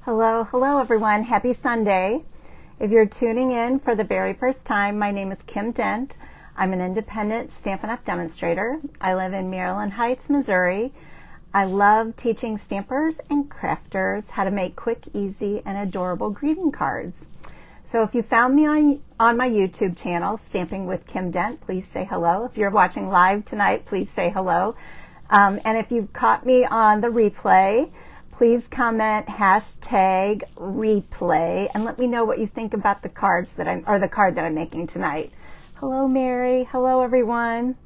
Hello everyone. Happy Sunday. If you're tuning in for the very first time, my name is Kim Dent. I'm an independent Stampin' Up! Demonstrator. I live in Maryland Heights, Missouri. I love teaching stampers and crafters how to make quick, easy, and adorable greeting cards. So if you found me on my YouTube channel, Stamping with Kim Dent, please say hello. If you're watching live tonight, please say hello. And if you've caught me on the replay, please comment hashtag replay and let me know what you think about the cards that the card that I'm making tonight. Hello, Mary. Hello, everyone.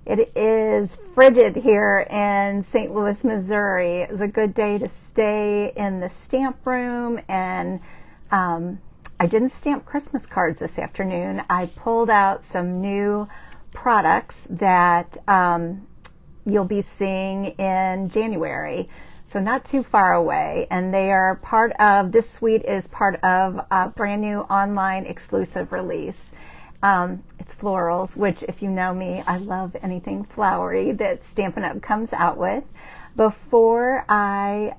It is frigid here in St. Louis, Missouri. It was a good day to stay in the stamp room, and I didn't stamp Christmas cards this afternoon. I pulled out some new products that you'll be seeing in January. So not too far away, and they are this suite is part of a brand new online exclusive release. It's florals, which if you know me, I love anything flowery that Stampin' Up! Comes out with. Before I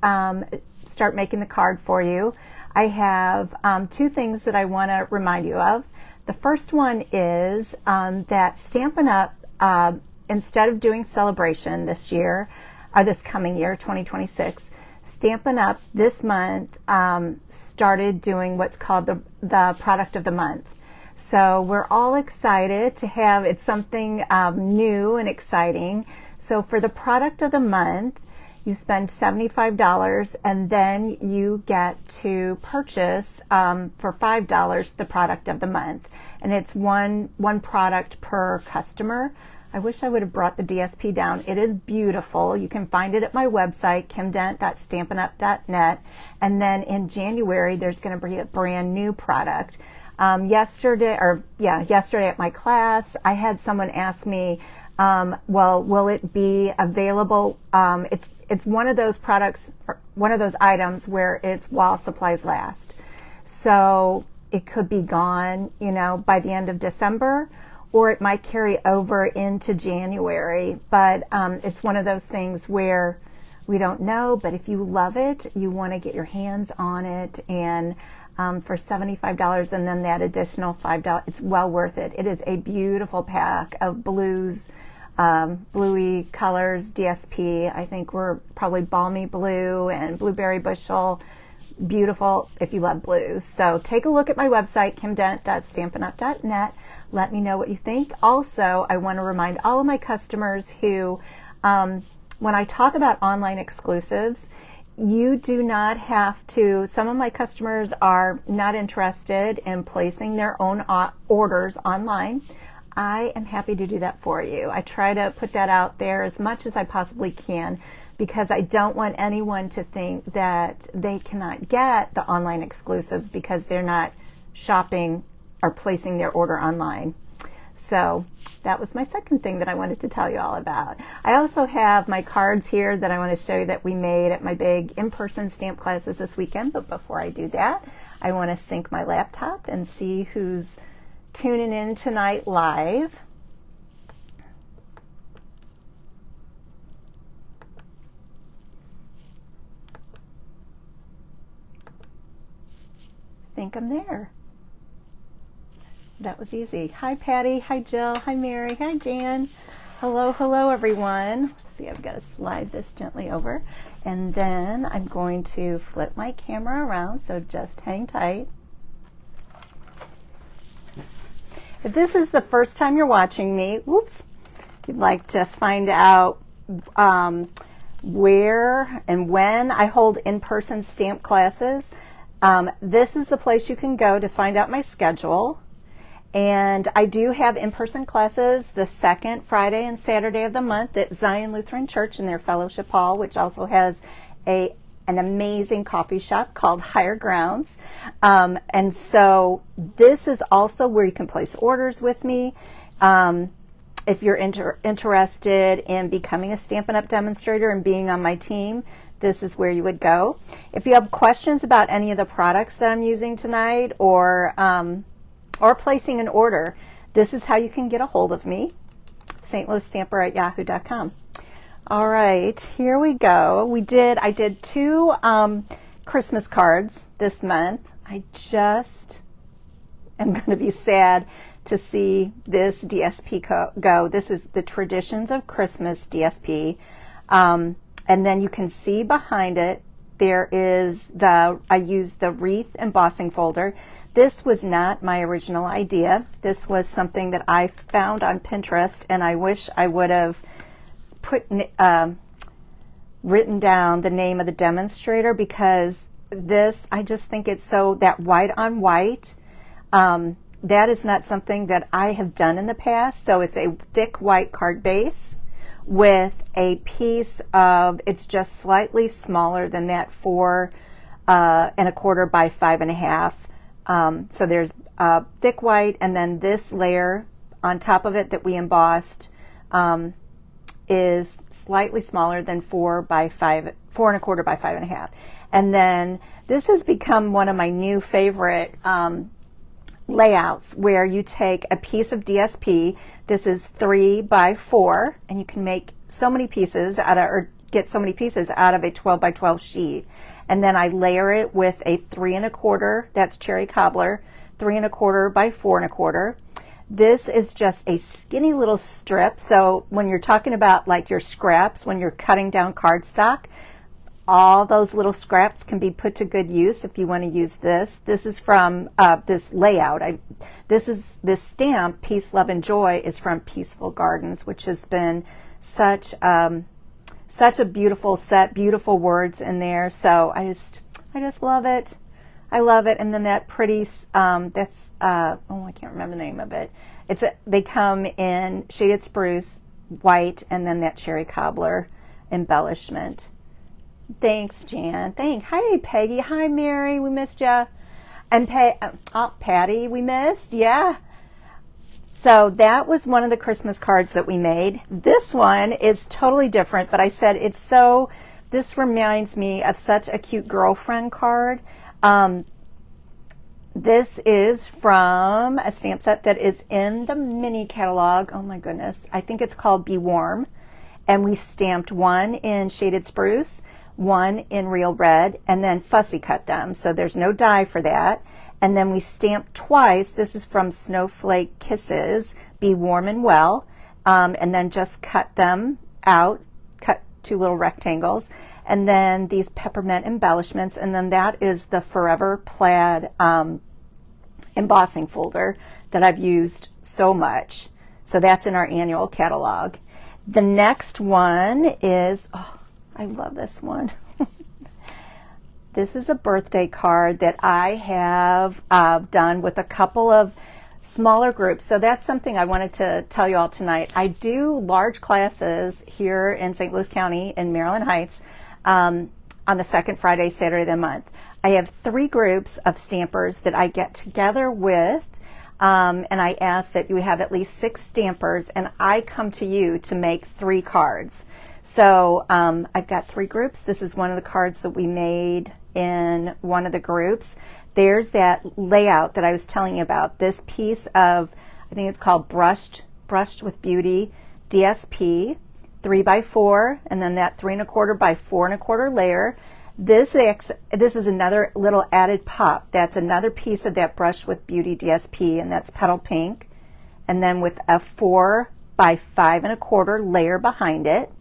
start making the card for you, I have two things that I want to remind you of. The first one is that Stampin' Up! Instead of doing celebration this year, or this coming year, 2026, Stampin' Up! This month started doing what's called the product of the month. So we're all excited to have, it's something new and exciting. So for the product of the month, you spend $75 and then you get to purchase for $5 the product of the month. And it's one product per customer. I wish I would have brought the DSP down. It is beautiful. You can find it at my website, kimdent.stampinup.net. And then in January, there's going to be a brand new product. Yesterday at my class, I had someone ask me, well, will it be available? It's one of those products, one of those items where it's while supplies last. So it could be gone, by the end of December, or it might carry over into January. But it's one of those things where we don't know, but if you love it, you want to get your hands on it, and for $75 and then that additional $5, it's well worth it. It is a beautiful pack of blues, bluey colors, DSP. I think we're probably balmy blue and blueberry bushel. Beautiful if you love blues. So take a look at my website, kimdent.stampinup.net. Let me know what you think. Also, I want to remind all of my customers who, when I talk about online exclusives, you do not have to, some of my customers are not interested in placing their own orders online. I am happy to do that for you. I try to put that out there as much as I possibly can, because I don't want anyone to think that they cannot get the online exclusives because they're not shopping or placing their order online. So that was my second thing that I wanted to tell you all about. I also have my cards here that I want to show you that we made at my big in-person stamp classes this weekend. But before I do that, I want to sync my laptop and see who's tuning in tonight live. I think I'm there. That was easy. Hi, Patty. Hi, Jill. Hi, Mary. Hi, Jan. Hello, everyone. Let's see, I've got to slide this gently over. And then I'm going to flip my camera around, so just hang tight. If this is the first time you're watching me, if you'd like to find out where and when I hold in-person stamp classes, this is the place you can go to find out my schedule. And I do have in-person classes the second Friday and Saturday of the month at Zion Lutheran Church in their fellowship hall, which also has an amazing coffee shop called Higher Grounds. And so this is also where you can place orders with me. If you're interested in becoming a Stampin' Up! Demonstrator and being on my team, this is where you would go. If you have questions about any of the products that I'm using tonight, or placing an order, this is how you can get a hold of me, stlouisstamper@yahoo.com. All right, here we go. I did two Christmas cards this month. I just am going to be sad to see this DSP go. This is the Traditions of Christmas DSP. And then you can see behind it, there is I used the wreath embossing folder. This was not my original idea. This was something that I found on Pinterest, and I wish I would have written down the name of the demonstrator, because this, I just think it's so, that white on white, that is not something that I have done in the past. So it's a thick white card base with a piece of, it's just slightly smaller than that 4 1/4 by 5 1/2. So there's thick white, and then this layer on top of it that we embossed is slightly smaller than 4 1/4 by 5 1/2. And then this has become one of my new favorite layouts, where you take a piece of DSP. This is 3 by 4, and you can make so many pieces out of, or get so many pieces out of a 12 by 12 sheet. And then I layer it with a 3 1/4, that's cherry cobbler, 3 1/4 by 4 1/4. This is just a skinny little strip. So when you're talking about like your scraps, when you're cutting down cardstock, all those little scraps can be put to good use if you want to use this. This is from this layout. This stamp, Peace, Love, and Joy, is from Peaceful Gardens, which has been such a beautiful set, beautiful words in there. So I just love it. I love it. And then that pretty, that's, I can't remember the name of it. They come in shaded spruce, white, and then that cherry cobbler embellishment. Thanks, Jan. Hi, Peggy. Hi, Mary. We missed ya. And Patty, we missed. Yeah. So that was one of the Christmas cards that we made. This one is totally different, but I said this reminds me of such a cute girlfriend card. This is from a stamp set that is in the mini catalog. Oh my goodness. I think it's called Be Warm. And we stamped one in shaded spruce, one in real red, and then fussy cut them. So there's no die for that. And then we stamped twice. This is from Snowflake Kisses, Be Warm and Well. And then just cut them out, cut 2 little rectangles. And then these peppermint embellishments. And then that is the Forever Plaid embossing folder that I've used so much. So that's in our annual catalog. The next one is, oh, I love this one. This is a birthday card that I have done with a couple of smaller groups. So that's something I wanted to tell you all tonight. I do large classes here in St. Louis County in Maryland Heights on the second Friday, Saturday of the month. I have 3 groups of stampers that I get together with, and I ask that you have at least 6 stampers, and I come to you to make 3 cards. So I've got 3 groups. This is one of the cards that we made in one of the groups. There's that layout that I was telling you about. This piece of, I think it's called Brushed with Beauty DSP, 3 by 4, and then that 3 1/4 by 4 1/4 layer. This is another little added pop. That's another piece of that Brushed with Beauty DSP, and that's Petal Pink. And then with a 4 by 5 1/4 layer behind it.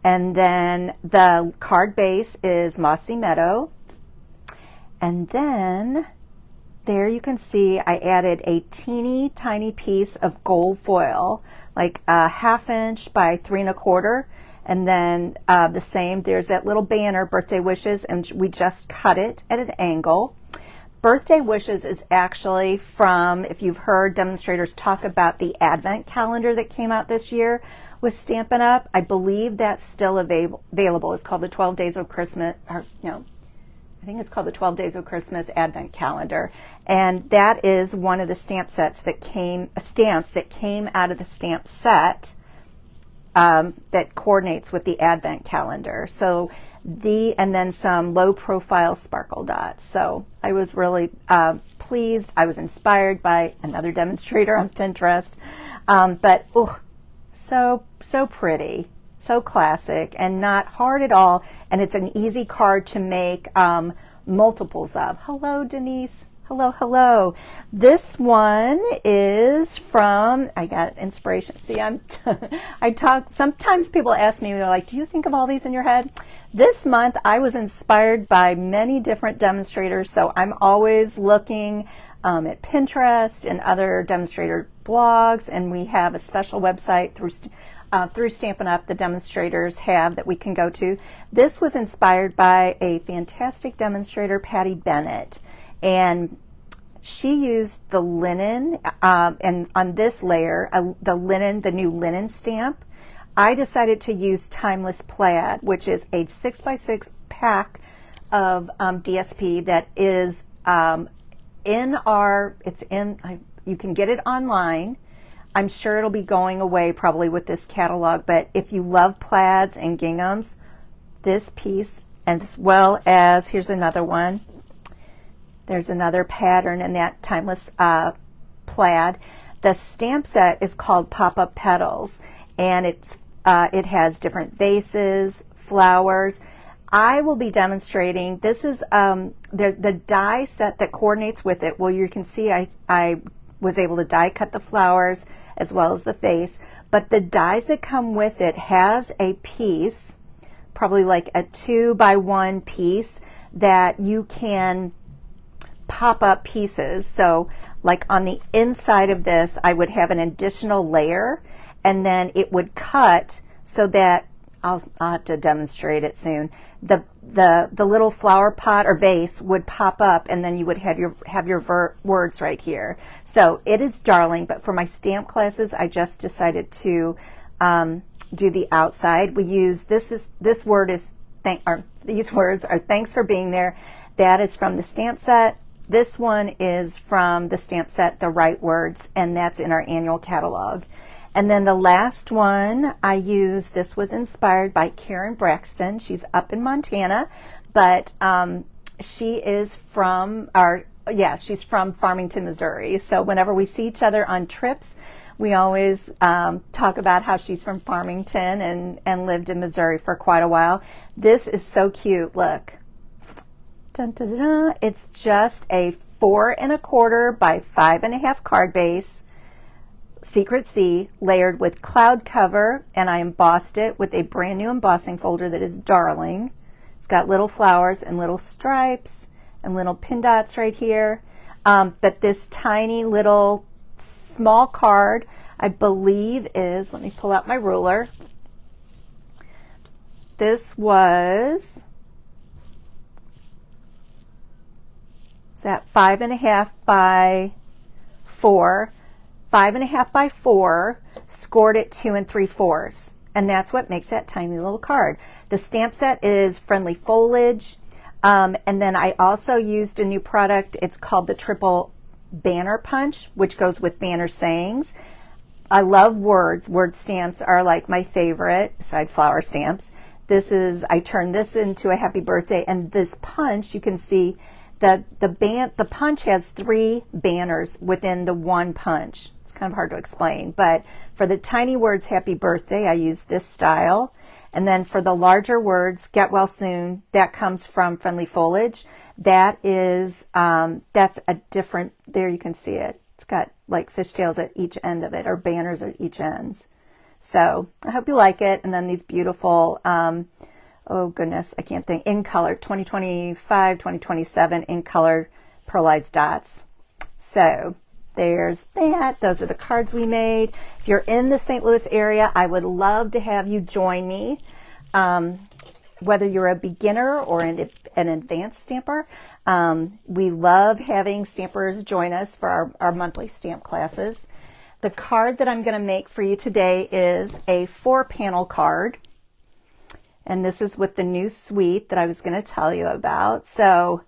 And then the card base is Mossy Meadow. And then there you can see I added a teeny tiny piece of gold foil, like a 1/2 inch by 3 1/4. And then the same, there's that little banner, Birthday Wishes, and we just cut it at an angle. Birthday Wishes is actually from, if you've heard demonstrators talk about the Advent calendar that came out this year with Stampin' Up, I believe that's still available. It's called the 12 Days of Christmas, or no, I think it's called the 12 Days of Christmas Advent Calendar. And that is one of the stamps that came out of the stamp set that coordinates with the Advent calendar. So and then some low profile sparkle dots. So I was really pleased. I was inspired by another demonstrator on Pinterest. But so pretty. So classic and not hard at all. And it's an easy card to make multiples of. Hello, Denise. Hello, hello. This one is from, I got inspiration. See, I talk, sometimes people ask me, they're like, do you think of all these in your head? This month, I was inspired by many different demonstrators, so I'm always looking at Pinterest and other demonstrator blogs, and we have a special website through Stampin' Up! The demonstrators have that we can go to. This was inspired by a fantastic demonstrator, Patty Bennett, and she used the linen, and on this layer, the new linen stamp. I decided to use Timeless Plaid, which is a 6x6 pack of DSP that is you can get it online. I'm sure it'll be going away probably with this catalog, but if you love plaids and ginghams, this piece, as well as, here's another one. There's another pattern in that Timeless Plaid. The stamp set is called Pop-Up Petals, and it has different vases, flowers. I will be demonstrating, this is the die set that coordinates with it. Well, you can see I was able to die cut the flowers as well as the vase, but the dies that come with it has a piece, probably like a 2x1 piece, that you can pop up pieces. So like on the inside of this, I would have an additional layer, and then it would cut so that I'll have to demonstrate it soon. The little flower pot or vase would pop up, and then you would have your words right here. So it is darling, but for my stamp classes, I just decided to do the outside. We use these words are thanks for being there. That is from the stamp set. This one is from the stamp set, The Right Words, and that's in our annual catalog. And then the last one I used, this was inspired by Karen Braxton. She's up in Montana, but she is from she's from Farmington, Missouri. So whenever we see each other on trips, we always talk about how she's from Farmington and lived in Missouri for quite a while. This is so cute. Look. Dun, dun, dun, dun. It's just a 4 1/4 by 5 1/2 card base, Secret C, layered with cloud cover, and I embossed it with a brand new embossing folder that is darling. It's got little flowers and little stripes and little pin dots right here. But this tiny little small card, I believe is, let me pull out my ruler. This was, is that 5 1/2 by 4. 5 1/2 by 4, scored at 2 3/4, and that's what makes that tiny little card. The stamp set is Friendly Foliage, and then I also used a new product. It's called the Triple Banner Punch, which goes with banner sayings. I love words. Word stamps are like my favorite, besides flower stamps. I turned this into a happy birthday, and this punch, you can see the punch has 3 banners within the one punch. It's kind of hard to explain, but for the tiny words, happy birthday, I use this style. And then for the larger words, get well soon, that comes from Friendly Foliage. That is, that's a different, there you can see it. It's got like fishtails at each end of it, or banners at each ends. So I hope you like it. And then these beautiful, oh goodness, I can't think, in color, 2025, 2027 in color pearlized dots. So there's that. Those are the cards we made. If you're in the St. Louis area, I would love to have you join me. Whether you're a beginner or an advanced stamper, we love having stampers join us for our monthly stamp classes. The card that I'm going to make for you today is a 4-panel card. And this is with the new suite that I was going to tell you about. So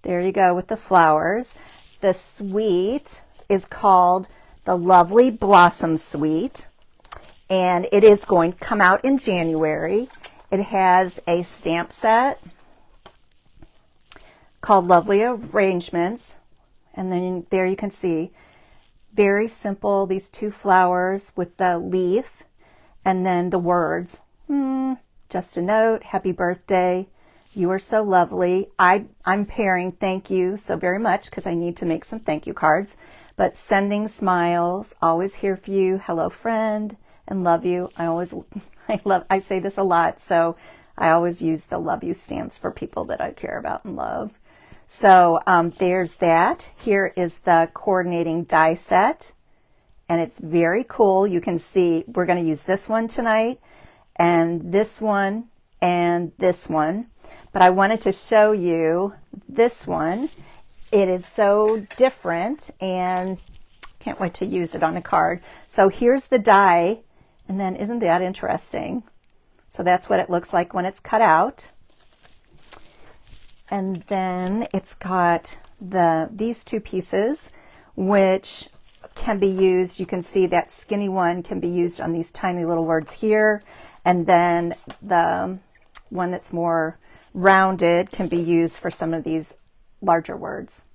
there you go with the flowers. The suite is called the Lovely Blossom Suite, and it is going to come out in January. It has a stamp set called Lovely Arrangements, and then there you can see, very simple, these 2 flowers with the leaf and then the words. Just a note, happy birthday. You are so lovely. I'm pairing thank you so very much because I need to make some thank you cards. But sending smiles, always here for you, hello friend, and love you. I say this a lot, so I always use the love you stamps for people that I care about and love. So there's that. Here is the coordinating die set, and it's very cool. You can see we're going to use this one tonight, and this one, and this one. But I wanted to show you this one. It is so different and can't wait to use it on a card. So here's the die, and then isn't that interesting? So that's what it looks like when it's cut out. And then it's got these two pieces, which can be used. You can see that skinny one can be used on these tiny little words here. And then the one that's more rounded can be used for some of these larger words.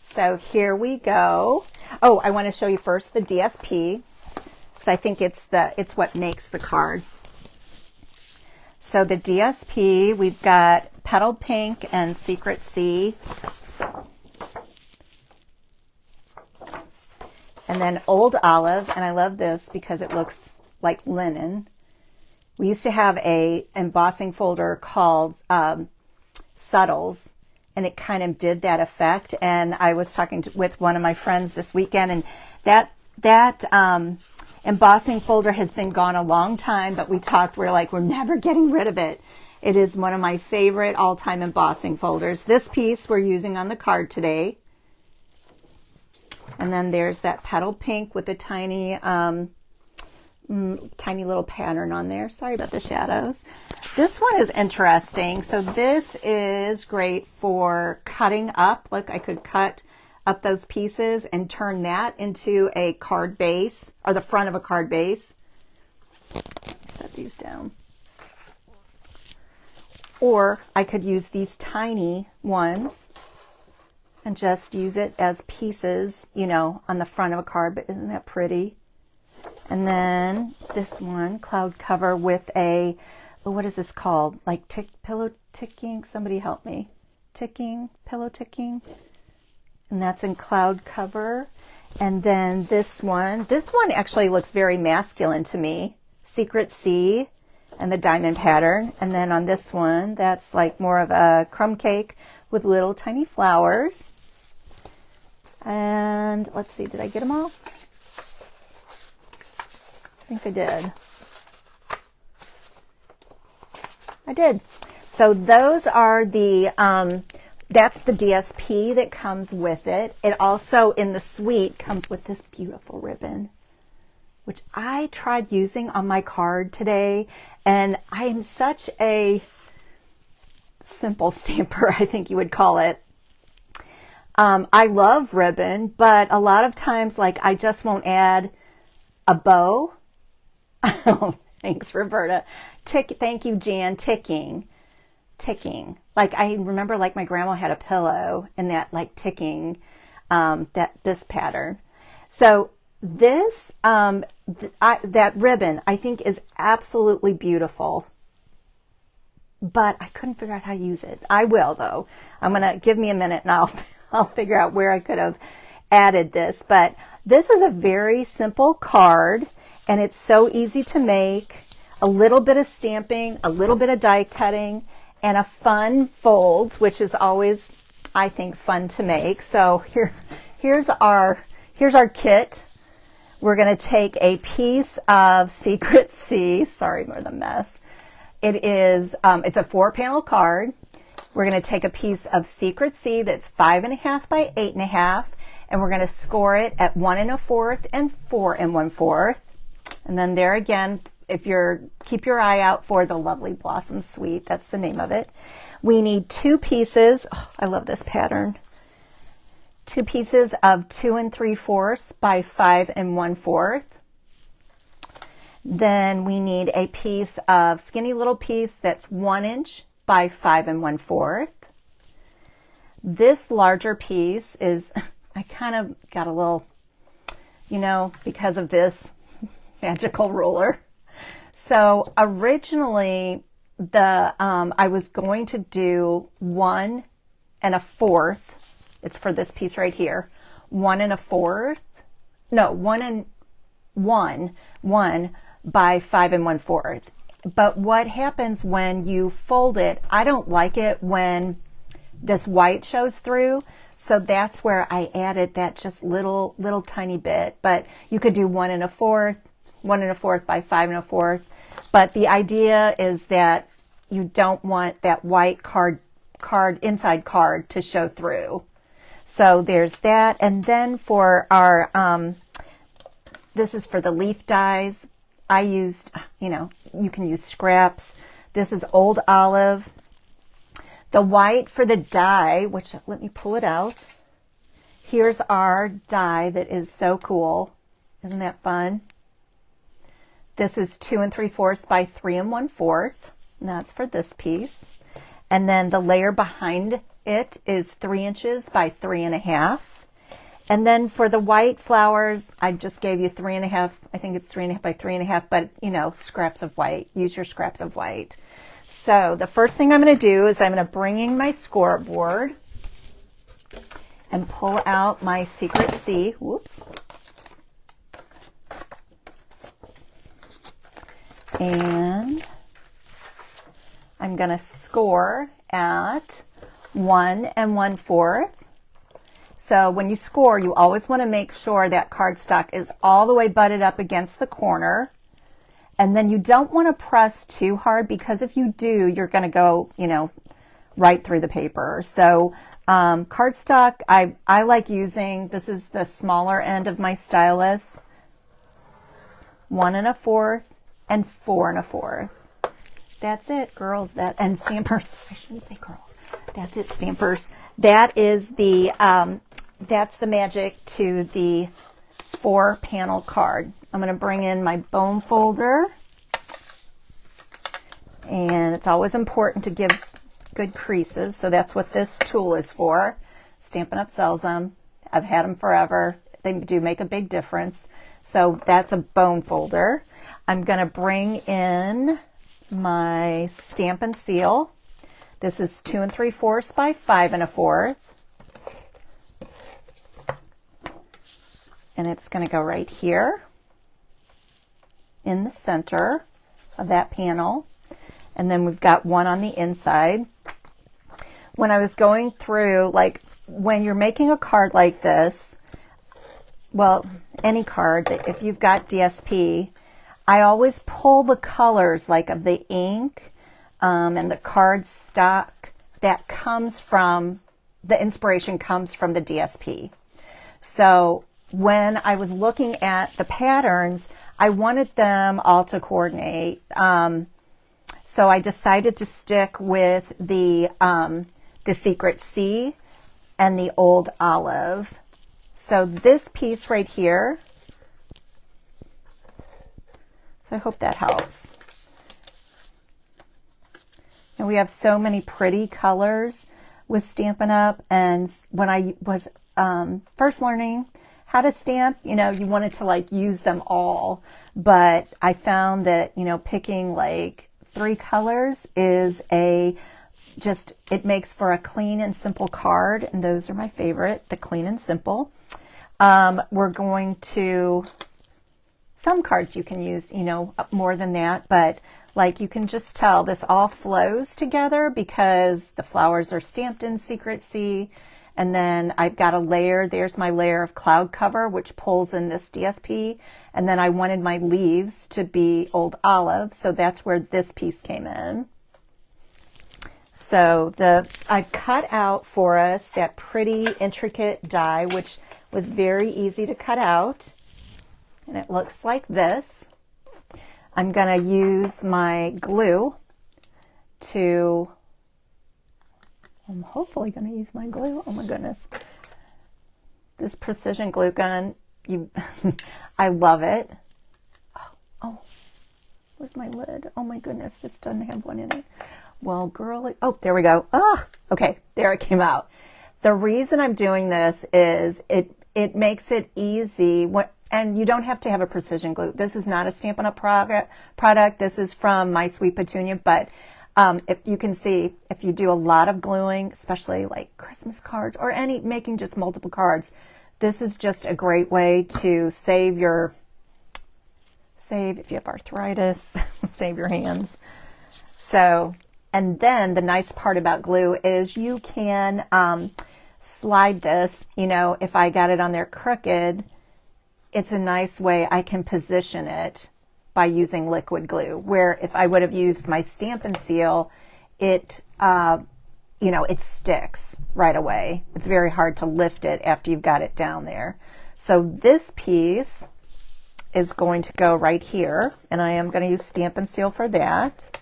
So here we go. Oh, I want to show you first the DSP, because I think it's what makes the card. So the DSP, we've got Petal Pink and Secret Sea. And then Old Olive, and I love this because it looks like linen. We used to have a embossing folder called Subtles, and it kind of did that effect. And I was talking with one of my friends this weekend, and that embossing folder has been gone a long time, but we're like, we're never getting rid of it. It is one of my favorite all-time embossing folders. This piece we're using on the card today. And then there's that Petal Pink with a tiny little pattern on there. Sorry about the shadows. This one is interesting. So this is great for cutting up. Look, I could cut up those pieces and turn that into a card base, or the front of a card base. Set these down. Or I could use these tiny ones and just use it as pieces, you know, on the front of a card. But isn't that pretty? And then this one, cloud cover with a, what is this called? Like pillow ticking? Somebody help me. Ticking, pillow ticking. And that's in cloud cover. And then this one actually looks very masculine to me. Secret Sea and the diamond pattern. And then on this one, that's like more of a crumb cake with little tiny flowers. And let's see, did I get them all? I think I did. I did. So those are the, that's the DSP that comes with it. It also, in the suite, comes with this beautiful ribbon, which I tried using on my card today. And I am such a simple stamper, I think you would call it. I love ribbon, but a lot of times, like, I just won't add a bow. Oh, thanks, Roberta. Thank you, Jan. Ticking. Like, I remember, like, my grandma had a pillow and that, like, ticking, this pattern. So this, that ribbon, I think, is absolutely beautiful. But I couldn't figure out how to use it. I will, though. Give me a minute and I'll figure out where I could have added this. But this is a very simple card, and it's so easy to make. A little bit of stamping, a little bit of die cutting, and a fun folds, which is always, I think, fun to make. So here's our kit. We're going to take a piece of Secret Sea. Sorry for the mess. It's a 4-panel card. We're going to take a piece of Secret Sea that's 5.5 by 8.5, and we're going to score it at 1 1/4 and 4 1/4. And then there again, keep your eye out for the Lovely Blossom Suite. That's the name of it. We need 2 pieces. Oh, I love this pattern. 2 pieces of 2 3/4 by 5 1/4. Then we need a piece of skinny little piece that's 1 inch by 5 1/4. This larger piece is, I kind of got a little, because of this magical ruler. So originally I was going to do 1 1/4. It's for this piece right here. 1 1/4. No, 1 by 5 1/4. But what happens when you fold it, I don't like it when this white shows through. So that's where I added that just little tiny bit. But you could do 1 1/4, 1 1/4 by 5 1/4. But the idea is that you don't want that white inside card to show through. So there's that. And then for our, this is for the leaf dies. I used, you can use scraps. This is Old Olive. The white for the die, which, let me pull it out. Here's our die that is so cool. Isn't that fun? This is 2 3/4 by 3 1/4. And that's for this piece. And then the layer behind it is 3 inches by 3 1/2. And then for the white flowers, I just gave you 3 1/2. I think it's 3 1/2 by 3 1/2, but scraps of white. Use your scraps of white. So the first thing I'm going to do is I'm going to bring in my scoreboard and pull out my Secret C. Whoops. And I'm going to score at 1 1/4. So when you score, you always want to make sure that cardstock is all the way butted up against the corner. And then you don't want to press too hard, because if you do, you're going to go, right through the paper. So cardstock, I like using, this is the smaller end of my stylus, 1 1/4 and 4 1/4. That's it, girls. And stampers. I shouldn't say girls. That's it, stampers. That is that's the magic to the 4-panel card. I'm going to bring in my bone folder. And it's always important to give good creases. So that's what this tool is for. Stampin' Up sells them. I've had them forever. They do make a big difference. So that's a bone folder. I'm going to bring in my Stampin' Seal. This is 2 3/4 by 5 1/4. And it's going to go right here in the center of that panel. And then we've got one on the inside. When I was going through, like when you're making a card like this, well, any card, if you've got DSP, I always pull the colors like of the ink and the card stock that comes from, the inspiration comes from the DSP. So when I was looking at the patterns, I wanted them all to coordinate. So I decided to stick with the Secret C and the Old Olive. So this piece right here, so I hope that helps. And we have so many pretty colors with Stampin' Up. And when I was first learning how to stamp, you wanted to like use them all. But I found that, picking like 3 colors is it makes for a clean and simple card. And those are my favorite, the clean and simple. We're going to, some cards you can use, more than that, but like you can just tell this all flows together because the flowers are stamped in Secret C. And then I've got a layer, there's my layer of cloud cover, which pulls in this DSP. And then I wanted my leaves to be Old Olive. So that's where this piece came in. So I've cut out for us that pretty intricate die, which was very easy to cut out. And it looks like this. I'm going to use my glue I'm hopefully going to use my glue. Oh my goodness. This precision glue gun, I love it. Oh, where's my lid? Oh my goodness, this doesn't have one in it. Well, girly, oh, there we go. Oh, okay, there it came out. The reason I'm doing this is it makes it easy. and you don't have to have a precision glue. This is not a Stampin' Up product. This is from My Sweet Petunia, but if you can see, if you do a lot of gluing, especially like Christmas cards or making just multiple cards, this is just a great way to save if you have arthritis, save your hands. So, and then the nice part about glue is you can slide this, you know, if I got it on there crooked, it's a nice way I can position it by using liquid glue, where if I would have used my Stampin' Seal, it, you know, it sticks right away. It's very hard to lift it after you've got it down there. So this piece is going to go right here, and I am going to use Stampin' Seal for that.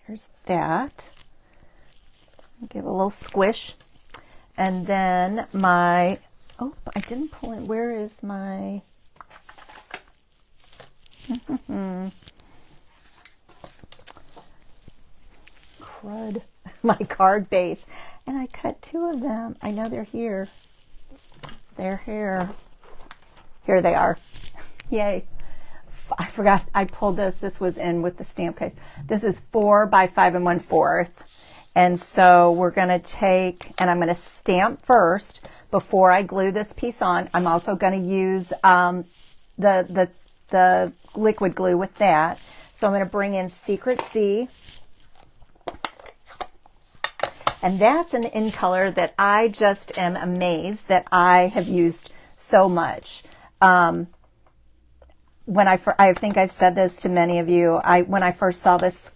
There's that. Give it a little squish. And then my, oh, I didn't pull it. Where is my, crud, my card base. And I cut 2 of them. I know they're here. They're here. Here they are. Yay. I forgot I pulled this. This was in with the stamp case. This is 4 by 5 1/4. And so we're going to take, and I'm going to stamp first before I glue this piece on. I'm also going to use the liquid glue with that. So I'm going to bring in Secret C. And that's an in color that I just am amazed that I have used so much. When I think I've said this to many of you, when I first saw this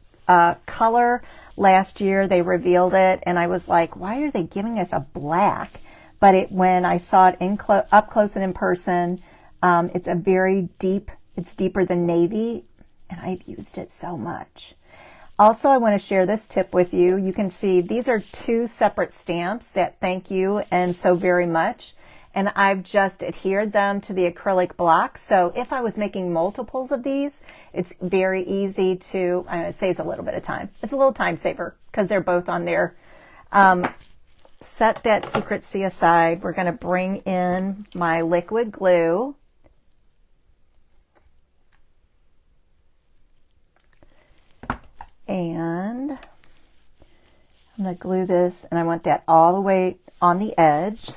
color last year, they revealed it, and I was like, why are they giving us a black? But when I saw it up close and in person, it's a very deep, it's deeper than navy, and I've used it so much. Also, I want to share this tip with you. You can see these are 2 separate stamps that thank you and so very much. And I've just adhered them to the acrylic block. So if I was making multiples of these, it's very easy to, it saves a little bit of time. It's a little time saver because they're both on there. Set that Secret C aside. We're going to bring in my liquid glue. And I'm going to glue this, and I want that all the way on the edge.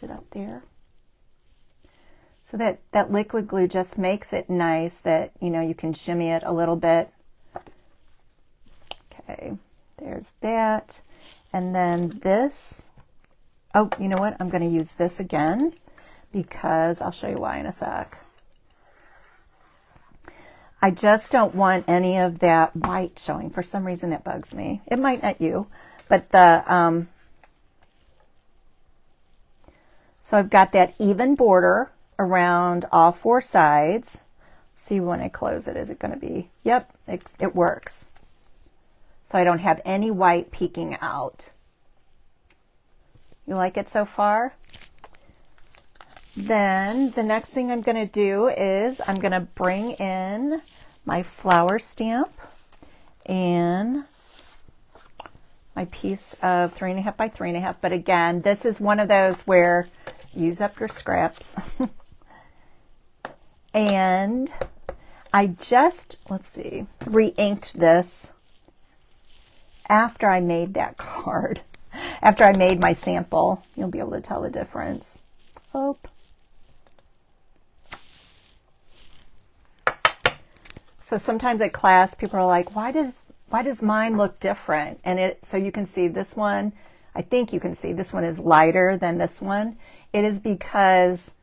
It up there, so that liquid glue just makes it nice that, you know, you can shimmy it a little bit. Okay, there's that. And then this, oh, you know what, I'm going to use this again because I'll show you why in a sec. I just don't want any of that white showing. For some reason that bugs me. It might not you, but the so I've got that even border around all 4 sides. See when I close it, is it going to be? Yep, it works. So I don't have any white peeking out. You like it so far? Then the next thing I'm going to do is I'm going to bring in my flower stamp and my piece of 3.5 by 3.5. But again, this is one of those where use up your scraps. And I just, let's see, re-inked this after I made that card. After I made my sample, you'll be able to tell the difference. Hope. So sometimes at class, people are like, why does mine look different? And so you can see this one, I think you can see this one is lighter than this one. It is because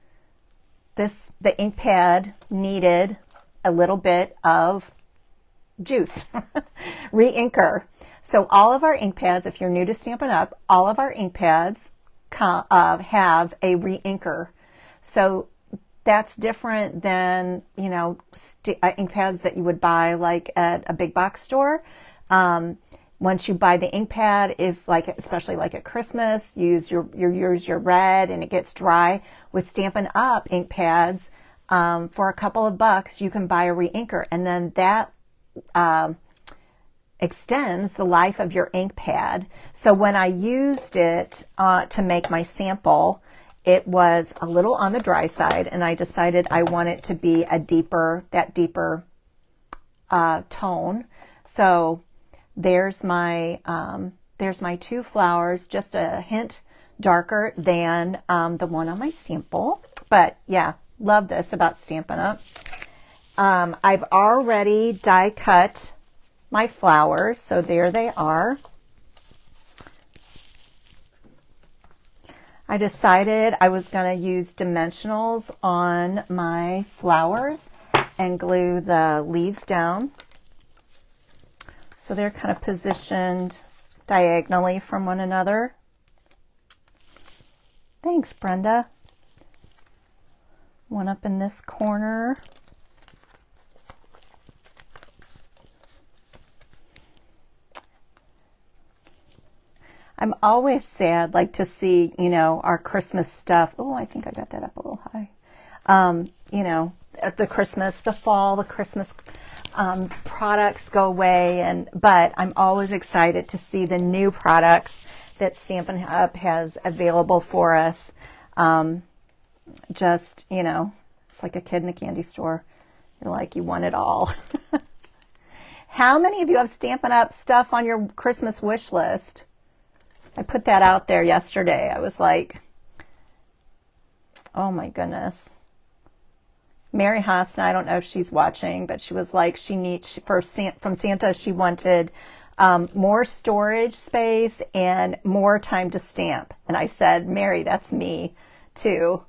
the ink pad needed a little bit of juice, re-inker. So all of our ink pads, if you're new to Stampin' Up, all of our ink pads have a re-inker. So that's different than, you know, ink pads that you would buy like at a big box store. Once you buy the ink pad, especially like at Christmas, use your red and it gets dry. With Stampin' Up ink pads, for a couple of bucks, you can buy a re-inker, and then that extends the life of your ink pad. So when I used it to make my sample, it was a little on the dry side, and I decided I want it to be a deeper tone. So there's my 2 flowers, just a hint darker than the one on my sample. But yeah, love this about Stampin' Up. I've already die cut my flowers, so there they are. I decided I was going to use dimensionals on my flowers and glue the leaves down. So they're kind of positioned diagonally from one another. Thanks, Brenda. One up in this corner. I'm always sad, like, to see, you know, our Christmas stuff. Oh, I think I got that up a little high. You know, the Christmas, the fall, the Christmas products go away, but I'm always excited to see the new products that Stampin' Up has available for us. Just, you know, it's like a kid in a candy store. You're like, you want it all. How many of you have Stampin' Up stuff on your Christmas wish list? I put that out there yesterday. I was like, oh my goodness. Mary Haasna, I don't know if she's watching, but she was like, from Santa, she wanted more storage space and more time to stamp. And I said, Mary, that's me too.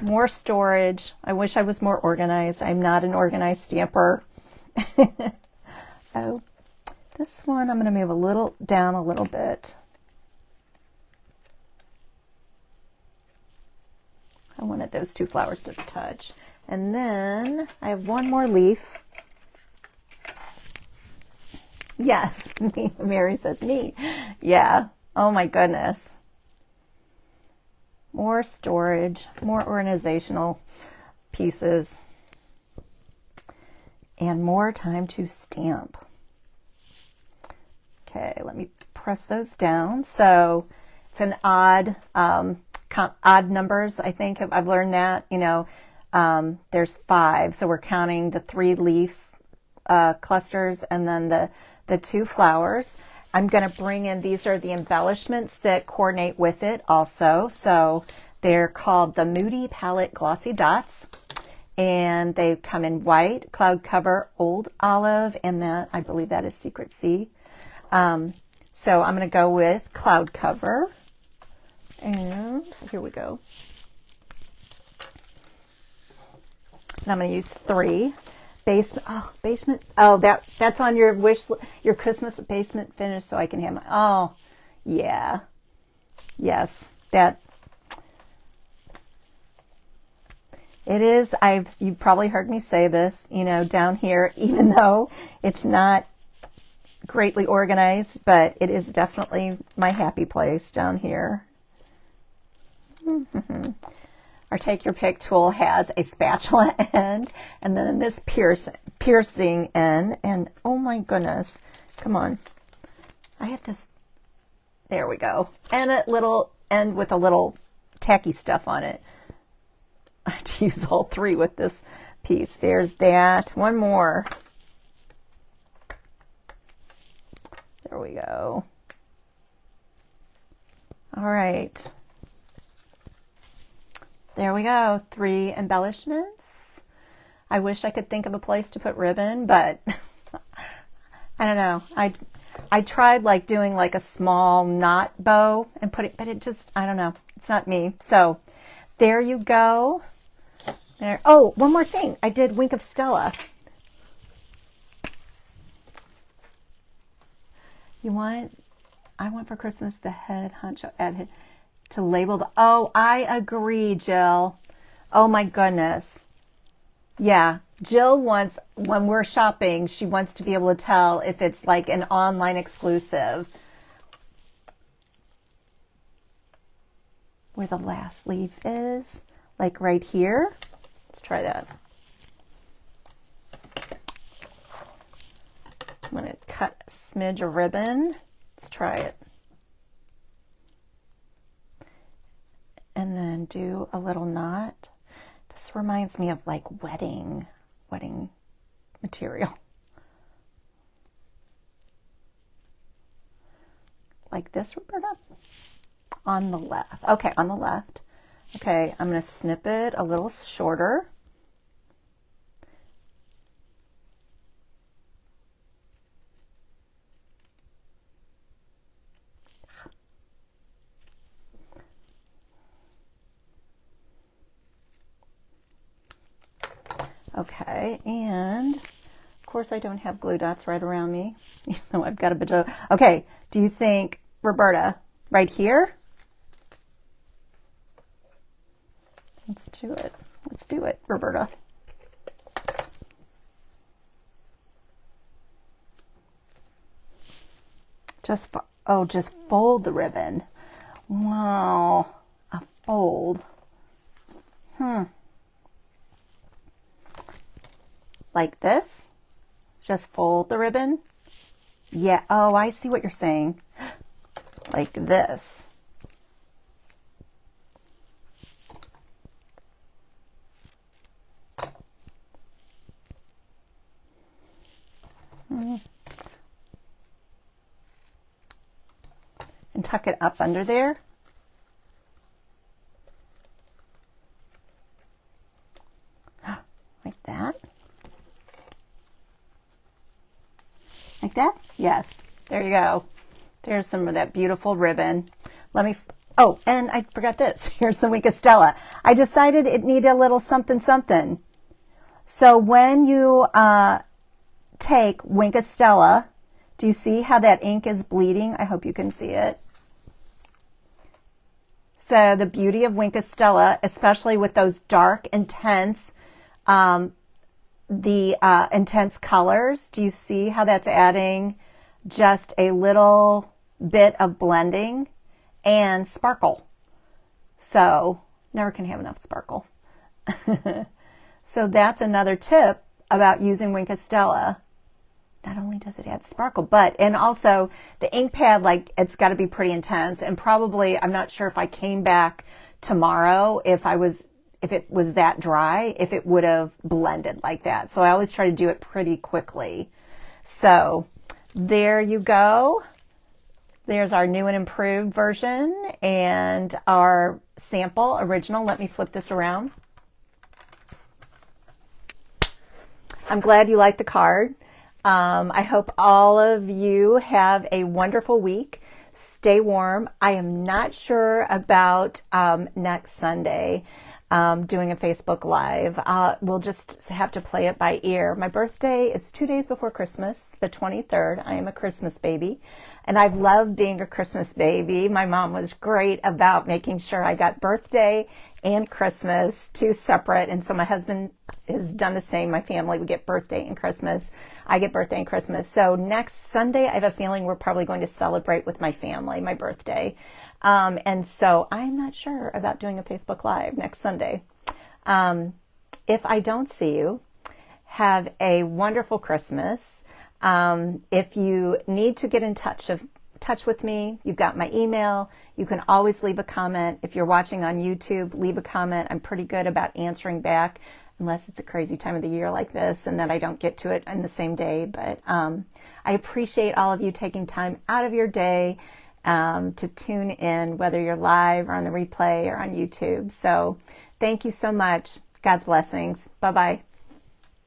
More storage. I wish I was more organized. I'm not an organized stamper. Oh, this one I'm going to move down a little bit. I wanted those 2 flowers to touch. And then I have one more leaf. Yes, me. Mary says me. Yeah. Oh my goodness. More storage, more organizational pieces, and more time to stamp. Okay, let me press those down. So it's an odd numbers, I think. I've learned that, you know, there's 5, so we're counting the 3 leaf clusters and then the 2 flowers. I'm going to bring in, these are the embellishments that coordinate with it also. So they're called the Moody Palette Glossy Dots, and they come in white, cloud cover, old olive, and that, I believe that is Secret Sea. So I'm going to go with cloud cover. And here we go. And I'm going to use 3. Basement. Oh, that's on your your Christmas basement finish, so I can have my. Oh, yeah. Yes, that. It is. You've probably heard me say this. You know, down here, even though it's not greatly organized, but it is definitely my happy place down here. Our Take Your Pick tool has a spatula end and then this piercing end. And oh my goodness, come on. I have this, there we go. And a little end with a little tacky stuff on it. I have to use all 3 with this piece. There's that. One more. There we go. All right. There we go, 3 embellishments. I wish I could think of a place to put ribbon, but I don't know. I tried like doing like a small knot bow and put it, but it just, I don't know. It's not me. So there you go. There. Oh, one more thing. I did Wink of Stella. I want for Christmas the head honcho head to label the, oh, I agree, Jill. Oh my goodness. Yeah, Jill wants, when we're shopping, she wants to be able to tell if it's like an online exclusive. Where the last leaf is, like right here. Let's try that. I'm going to cut a smidge of ribbon. Let's try it. And then do a little knot. This reminds me of like wedding material. Like this, Roberta? On the left. Okay, on the left. Okay, I'm going to snip it a little shorter. Okay, and of course I don't have glue dots right around me. Even though I've got a bajillion. Okay, do you think, Roberta, right here? Let's do it. Let's do it, Roberta. Just fold the ribbon. Wow, a fold. Like this? Just fold the ribbon? Yeah, oh, I see what you're saying. Like this. And tuck it up under there. Like that. Like that? Yes. There you go. There's some of that beautiful ribbon. Let me, oh, and I forgot this. Here's the Wink of Stella. I decided it needed a little something something. So when you take Wink of Stella, do you see how that ink is bleeding? I hope you can see it. So the beauty of Wink of Stella, especially with those dark, intense, intense colors, do you see how that's adding just a little bit of blending and sparkle? So never can have enough sparkle. So that's another tip about using Wink of Stella. Not only does it add sparkle, and also the ink pad, like, it's got to be pretty intense, and probably, I'm not sure if I came back tomorrow, if it was that dry, if it would have blended like that. So I always try to do it pretty quickly. So there you go. There's our new and improved version and our sample original. Let me flip this around. I'm glad you liked the card. I hope all of you have a wonderful week. Stay warm. I am not sure about next Sunday doing a Facebook Live. We'll just have to play it by ear. My birthday is 2 days before Christmas, the 23rd. I am a Christmas baby, and I've loved being a Christmas baby. My mom was great about making sure I got birthday and Christmas two separate, and so my husband has done the same. My family, we get birthday and Christmas. I get birthday and Christmas. So next Sunday, I have a feeling we're probably going to celebrate with my family, my birthday. And so I'm not sure about doing a Facebook Live next Sunday. If I don't see you, have a wonderful Christmas. If you need to get in touch with me, you've got my email. You can always leave a comment. If you're watching on YouTube, leave a comment. I'm pretty good about answering back, unless it's a crazy time of the year like this and that I don't get to it in the same day. But I appreciate all of you taking time out of your day to tune in, whether you're live or on the replay or on YouTube. So thank you so much. God's blessings. Bye-bye.